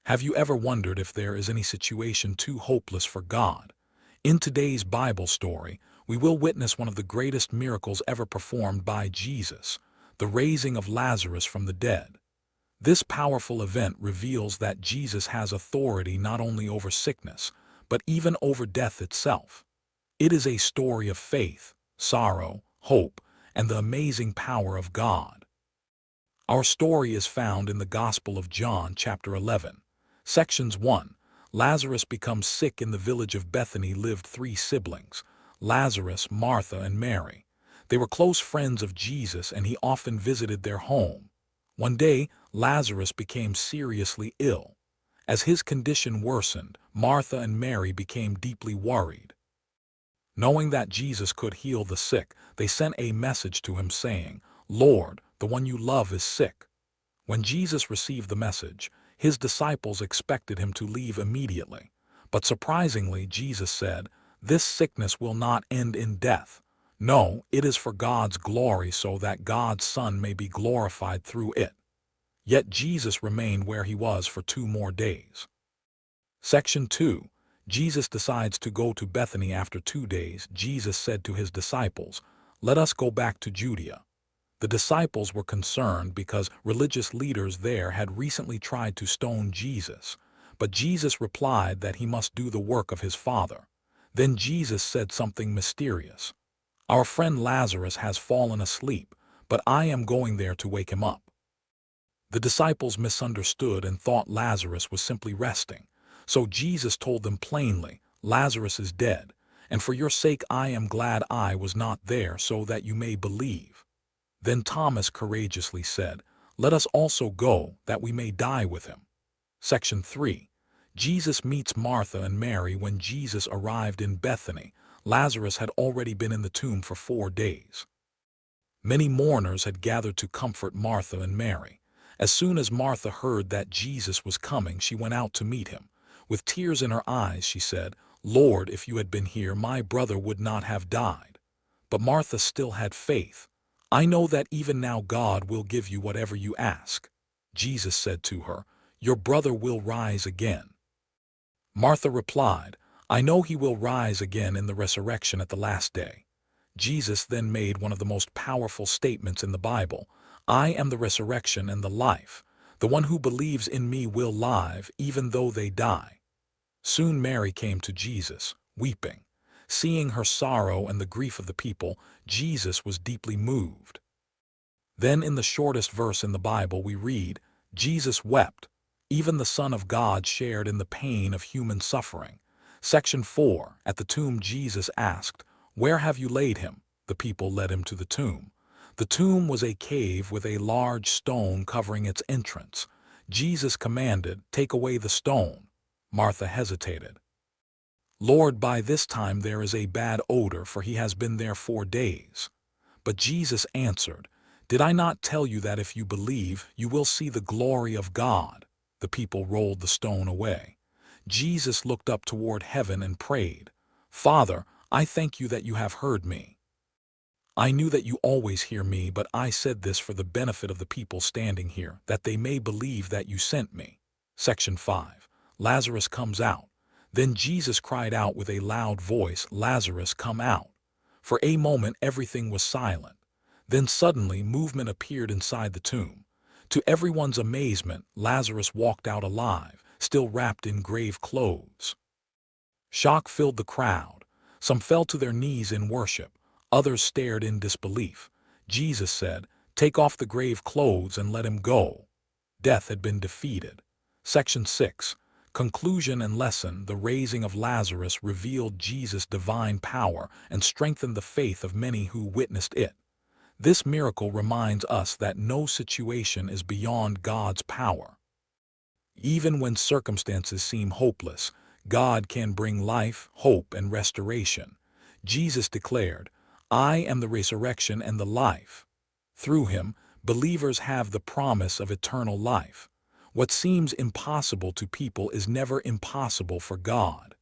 Have you ever wondered if there is any situation too hopeless for God? In today's Bible story, we will witness one of the greatest miracles ever performed by Jesus, the raising of Lazarus from the dead. This powerful event reveals that Jesus has authority not only over sickness, but even over death itself. It is a story of faith, sorrow, hope, and the amazing power of God. Our story is found in the Gospel of John, chapter 11. Sections 1. Lazarus becomes sick. In the village of Bethany lived three siblings, Lazarus, Martha, and Mary. They were close friends of Jesus, and he often visited their home. One day, Lazarus became seriously ill. As his condition worsened, Martha and Mary became deeply worried. Knowing that Jesus could heal the sick, they sent a message to him saying, "Lord, the one you love is sick." When Jesus received the message, his disciples expected him to leave immediately. But surprisingly, Jesus said, "This sickness will not end in death. No, it is for God's glory, so that God's Son may be glorified through it." Yet Jesus remained where he was for 2 more days. Section 2. Jesus decides to go to Bethany. After 2 days, Jesus said to his disciples, "Let us go back to Judea." The disciples were concerned because religious leaders there had recently tried to stone Jesus, but Jesus replied that he must do the work of his Father. Then Jesus said something mysterious. "Our friend Lazarus has fallen asleep, but I am going there to wake him up." The disciples misunderstood and thought Lazarus was simply resting. So Jesus told them plainly, "Lazarus is dead, and for your sake I am glad I was not there, so that you may believe." Then Thomas courageously said, "Let us also go, that we may die with him." Section 3. Jesus meets Martha and Mary. When Jesus arrived in Bethany, Lazarus had already been in the tomb for 4 days. Many mourners had gathered to comfort Martha and Mary. As soon as Martha heard that Jesus was coming, she went out to meet him. With tears in her eyes, she said, "Lord, if you had been here, my brother would not have died." But Martha still had faith. "I know that even now God will give you whatever you ask." Jesus said to her, "Your brother will rise again." Martha replied, "I know he will rise again in the resurrection at the last day." Jesus then made one of the most powerful statements in the Bible, "I am the resurrection and the life. The one who believes in me will live even though they die." Soon Mary came to Jesus, weeping. Seeing her sorrow and the grief of the people, Jesus was deeply moved. Then in the shortest verse in the Bible we read, Jesus wept. Even the Son of God shared in the pain of human suffering. Section 4. At the tomb, Jesus asked, "Where have you laid him?" The people led him to the tomb. The tomb was a cave with a large stone covering its entrance. Jesus commanded, "Take away the stone." Martha hesitated. "Lord, by this time there is a bad odor, for he has been there 4 days." But Jesus answered, "Did I not tell you that if you believe, you will see the glory of God?" The people rolled the stone away. Jesus looked up toward heaven and prayed, "Father, I thank you that you have heard me. I knew that you always hear me, but I said this for the benefit of the people standing here, that they may believe that you sent me." Section 5. Lazarus comes out. Then Jesus cried out with a loud voice, "Lazarus, come out." For a moment everything was silent. Then suddenly movement appeared inside the tomb. To everyone's amazement, Lazarus walked out alive, still wrapped in grave clothes. Shock filled the crowd. Some fell to their knees in worship. Others stared in disbelief. Jesus said, "Take off the grave clothes and let him go." Death had been defeated. Section 6. Conclusion and lesson. The raising of Lazarus revealed Jesus' divine power and strengthened the faith of many who witnessed it. This miracle reminds us that no situation is beyond God's power. Even when circumstances seem hopeless, God can bring life, hope, and restoration. Jesus declared, "I am the resurrection and the life." Through him, believers have the promise of eternal life. What seems impossible to people is never impossible for God.